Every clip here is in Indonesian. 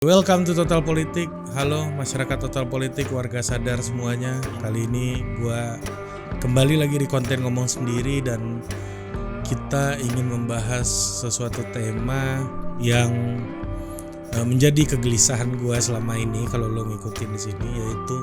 Welcome to Total Politik. Halo masyarakat Total Politik, warga sadar semuanya. Kali ini gua kembali lagi di konten ngomong sendiri dan kita ingin membahas sesuatu tema yang menjadi kegelisahan gua selama ini kalau lo ngikutin di sini, yaitu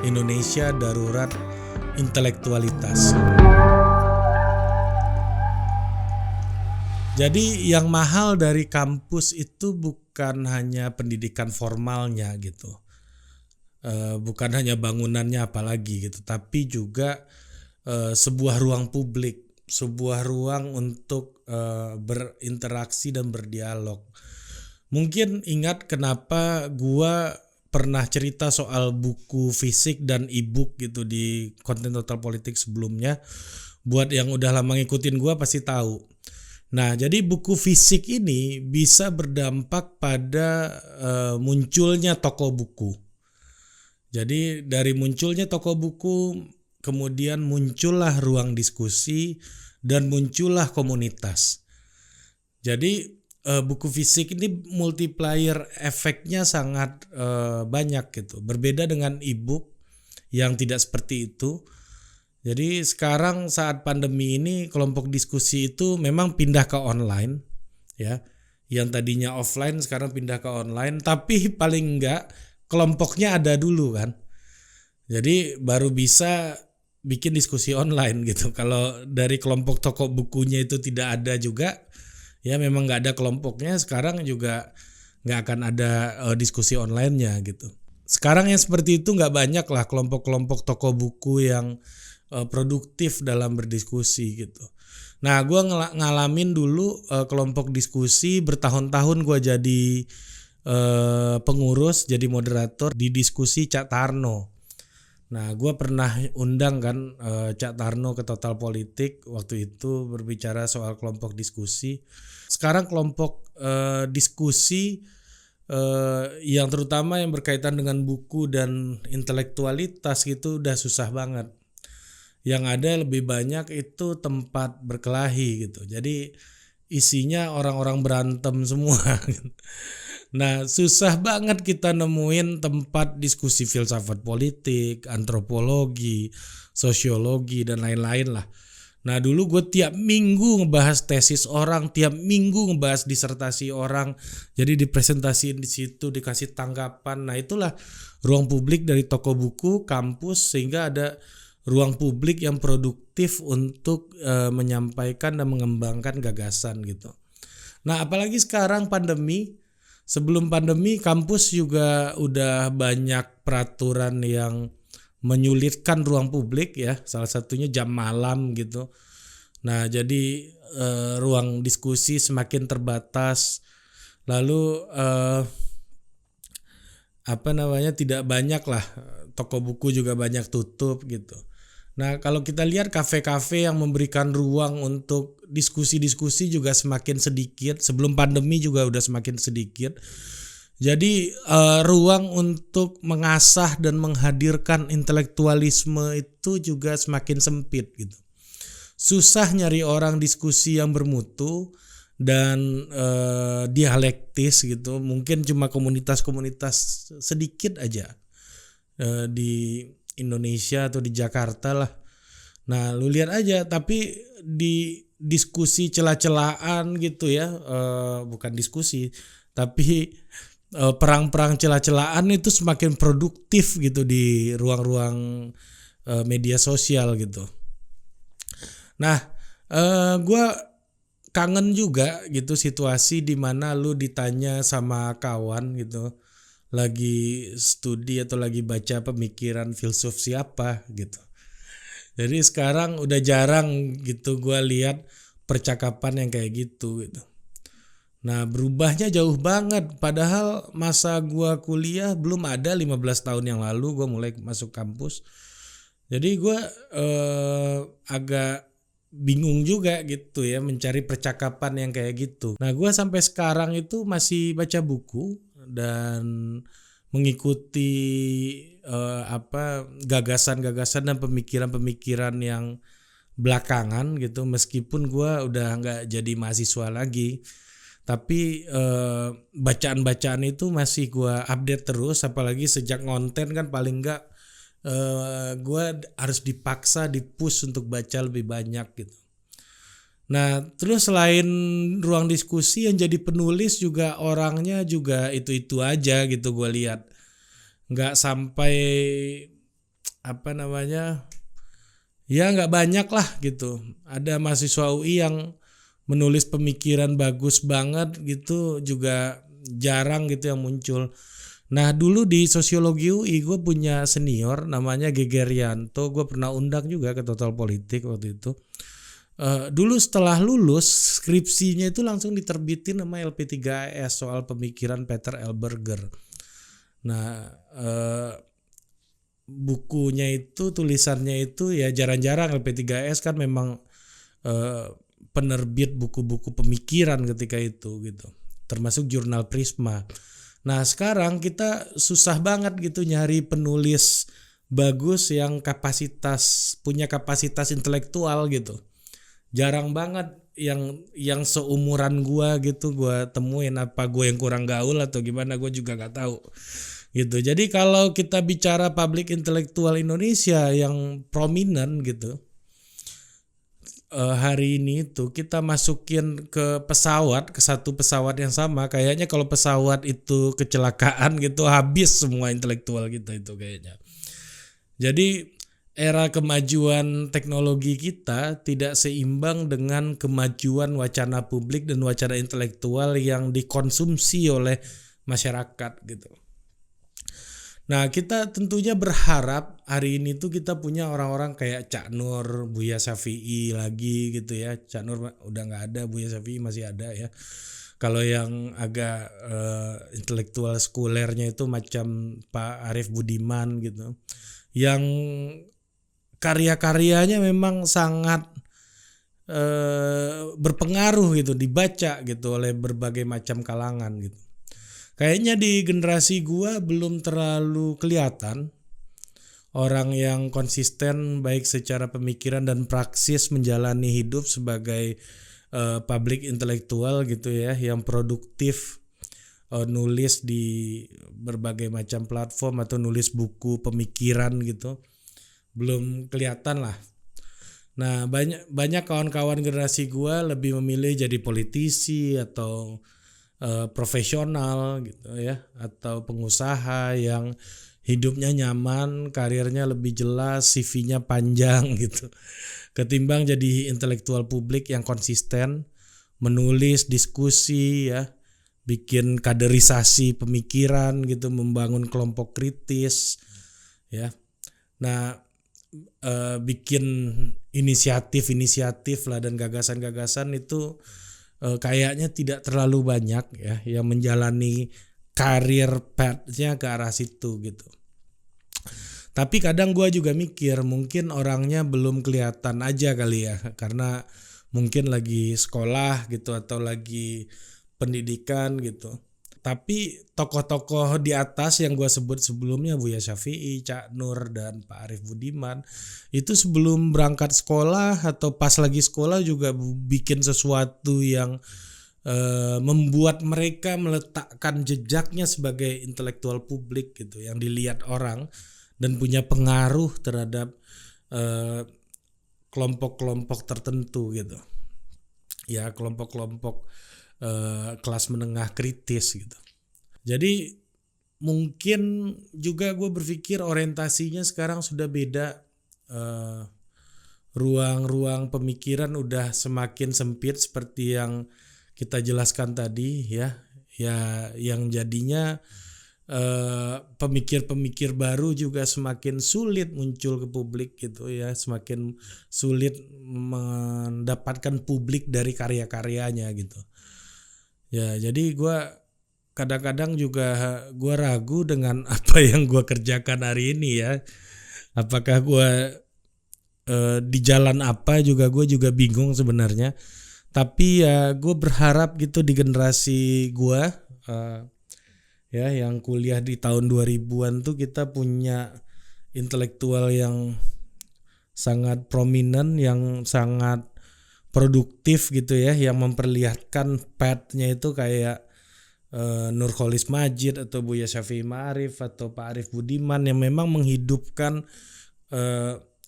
Indonesia darurat intelektualitas. Jadi yang mahal dari kampus itu bukan hanya pendidikan formalnya gitu, bukan hanya bangunannya apalagi gitu, tapi juga sebuah ruang publik, sebuah ruang untuk berinteraksi dan berdialog. Mungkin ingat kenapa gua pernah cerita soal buku fisik dan e-book gitu di konten Total Politik sebelumnya. Buat yang udah lama ngikutin gua pasti tahu. Nah, jadi buku fisik ini bisa berdampak pada munculnya toko buku. Jadi dari munculnya toko buku, kemudian muncullah ruang diskusi dan muncullah komunitas. Jadi buku fisik ini multiplier efeknya sangat banyak gitu. Berbeda dengan e-book yang tidak seperti itu. Jadi sekarang saat pandemi ini kelompok diskusi itu memang pindah ke online ya. Yang tadinya offline sekarang pindah ke online, tapi paling enggak kelompoknya ada dulu kan. Jadi baru bisa bikin diskusi online gitu. Kalau dari kelompok toko bukunya itu tidak ada juga, ya memang nggak ada kelompoknya, sekarang juga nggak akan ada diskusi online-nya gitu. Sekarang yang seperti itu nggak banyak lah kelompok-kelompok toko buku yang produktif dalam berdiskusi gitu. Nah, gue ngalamin dulu kelompok diskusi bertahun-tahun. Gue jadi pengurus, jadi moderator di diskusi Cak Tarno. Nah, gue pernah undang kan Cak Tarno ke Total Politik waktu itu berbicara soal kelompok diskusi. Sekarang kelompok diskusi yang terutama yang berkaitan dengan buku dan intelektualitas gitu udah susah banget. Yang ada lebih banyak itu tempat berkelahi gitu. Jadi isinya orang-orang berantem semua. Nah, susah banget kita nemuin tempat diskusi filsafat politik, antropologi, sosiologi, dan lain-lain lah. Nah, dulu gue tiap minggu ngebahas tesis orang, tiap minggu ngebahas disertasi orang. Jadi dipresentasiin di situ, dikasih tanggapan. Nah, itulah ruang publik dari toko buku, kampus, sehingga ada ruang publik yang produktif untuk menyampaikan dan mengembangkan gagasan gitu. Nah, apalagi sekarang pandemi. Sebelum pandemi kampus juga udah banyak peraturan yang menyulitkan ruang publik ya. Salah satunya jam malam gitu. Nah, jadi ruang diskusi semakin terbatas. Lalu tidak banyak lah, toko buku juga banyak tutup gitu. Nah, kalau kita lihat kafe-kafe yang memberikan ruang untuk diskusi-diskusi juga semakin sedikit. Sebelum pandemi juga udah semakin sedikit. Jadi ruang untuk mengasah dan menghadirkan intelektualisme itu juga semakin sempit gitu. Susah nyari orang diskusi yang bermutu dan dialektis gitu. Mungkin cuma komunitas-komunitas sedikit aja di Indonesia atau di Jakarta lah. Nah, lu lihat aja, tapi di diskusi celah-celahan gitu ya, bukan diskusi, tapi perang-perang celah-celahan itu semakin produktif gitu di ruang-ruang media sosial gitu. Nah, gue kangen juga gitu situasi di mana lu ditanya sama kawan gitu, lagi studi atau lagi baca pemikiran filsuf siapa gitu. Jadi sekarang udah jarang gitu gue lihat percakapan yang kayak gitu. Nah, berubahnya jauh banget. Padahal masa gue kuliah belum ada, 15 tahun yang lalu gue mulai masuk kampus. Jadi gue agak bingung juga gitu ya mencari percakapan yang kayak gitu. Nah, gue sampai sekarang itu masih baca buku dan mengikuti gagasan-gagasan dan pemikiran-pemikiran yang belakangan gitu, meskipun gue udah nggak jadi mahasiswa lagi, Tapi bacaan-bacaan itu masih gue update terus, apalagi sejak ngonten kan paling enggak gue harus dipaksa di-push untuk baca lebih banyak gitu. Nah, terus selain ruang diskusi yang jadi penulis juga orangnya juga itu-itu aja gitu gue lihat. Nggak sampai apa namanya, ya nggak banyak lah gitu. Ada mahasiswa UI yang menulis pemikiran bagus banget gitu juga jarang gitu yang muncul. Nah dulu di sosiologi UI gue punya senior namanya Gegerianto, gue pernah undang juga ke Total Politik waktu itu. Dulu setelah lulus skripsinya itu langsung diterbitin sama LP3S soal pemikiran Peter L. Berger. Nah bukunya itu tulisannya itu ya jarang-jarang, LP3S kan memang penerbit buku-buku pemikiran ketika itu gitu, termasuk jurnal Prisma. Nah sekarang kita susah banget gitu nyari penulis bagus yang punya kapasitas intelektual gitu. Jarang banget yang seumuran gua gitu gua temuin. Apa gue yang kurang gaul atau gimana, gue juga nggak tahu gitu. Jadi kalau kita bicara publik intelektual Indonesia yang prominent gitu, hari ini tuh kita masukin ke satu pesawat yang sama, kayaknya kalau pesawat itu kecelakaan gitu habis semua intelektual kita itu kayaknya. Jadi era kemajuan teknologi kita tidak seimbang dengan kemajuan wacana publik dan wacana intelektual yang dikonsumsi oleh masyarakat gitu. Nah kita tentunya berharap hari ini tuh kita punya orang-orang kayak Cak Nur, Buya Syafi'i lagi gitu ya. Cak Nur udah nggak ada, Buya Syafi'i masih ada ya. Kalau yang agak intelektual sekulernya itu macam Pak Arief Budiman gitu, yang karya-karyanya memang sangat berpengaruh gitu, dibaca gitu oleh berbagai macam kalangan gitu. Kayaknya di generasi gua belum terlalu kelihatan orang yang konsisten baik secara pemikiran dan praksis menjalani hidup sebagai public intelektual gitu ya, yang produktif, nulis di berbagai macam platform atau nulis buku pemikiran gitu. Belum kelihatan lah. Nah, banyak kawan-kawan generasi gua lebih memilih jadi politisi atau profesional gitu ya, atau pengusaha yang hidupnya nyaman, karirnya lebih jelas, CV-nya panjang gitu, ketimbang jadi intelektual publik yang konsisten menulis, diskusi ya, bikin kaderisasi pemikiran gitu, membangun kelompok kritis ya. Nah bikin inisiatif lah dan gagasan-gagasan itu kayaknya tidak terlalu banyak ya yang menjalani karir path-nya ke arah situ gitu. Tapi kadang gue juga mikir mungkin orangnya belum kelihatan aja kali ya, karena mungkin lagi sekolah gitu atau lagi pendidikan gitu. Tapi tokoh-tokoh di atas yang gue sebut sebelumnya, Buya Syafi'i, Cak Nur, dan Pak Arief Budiman, itu sebelum berangkat sekolah atau pas lagi sekolah juga bikin sesuatu yang membuat mereka meletakkan jejaknya sebagai intelektual publik gitu, yang dilihat orang dan punya pengaruh terhadap kelompok-kelompok tertentu gitu. Ya, kelompok-kelompok kelas menengah kritis gitu. Jadi mungkin juga gue berpikir orientasinya sekarang sudah beda, ruang-ruang pemikiran udah semakin sempit seperti yang kita jelaskan tadi ya yang jadinya pemikir-pemikir baru juga semakin sulit muncul ke publik gitu ya, semakin sulit mendapatkan publik dari karya-karyanya gitu. Ya, jadi gue kadang-kadang juga gue ragu dengan apa yang gue kerjakan hari ini ya. Apakah gue di jalan apa juga gue juga bingung sebenarnya. Tapi ya gue berharap gitu di generasi gue ya yang kuliah di tahun 2000-an tuh kita punya intelektual yang sangat prominent, yang sangat produktif gitu ya, yang memperlihatkan path-nya itu kayak Nurcholish Madjid atau Buya Syafi'i Ma'arif atau Pak Arif Budiman yang memang menghidupkan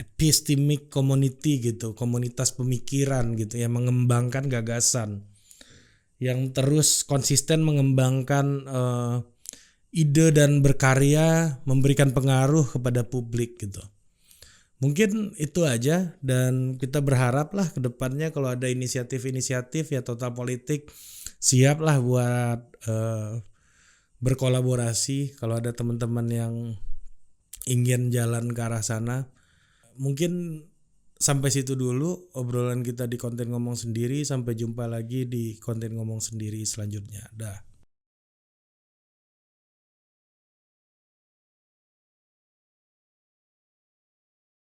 epistemic community gitu, komunitas pemikiran gitu, yang mengembangkan gagasan, yang terus konsisten mengembangkan ide dan berkarya, memberikan pengaruh kepada publik gitu. Mungkin itu aja, dan kita berharap lah ke depannya kalau ada inisiatif-inisiatif ya Total Politik siap lah buat berkolaborasi kalau ada teman-teman yang ingin jalan ke arah sana. Mungkin sampai situ dulu obrolan kita di konten ngomong sendiri. Sampai jumpa lagi di konten ngomong sendiri selanjutnya. Dah.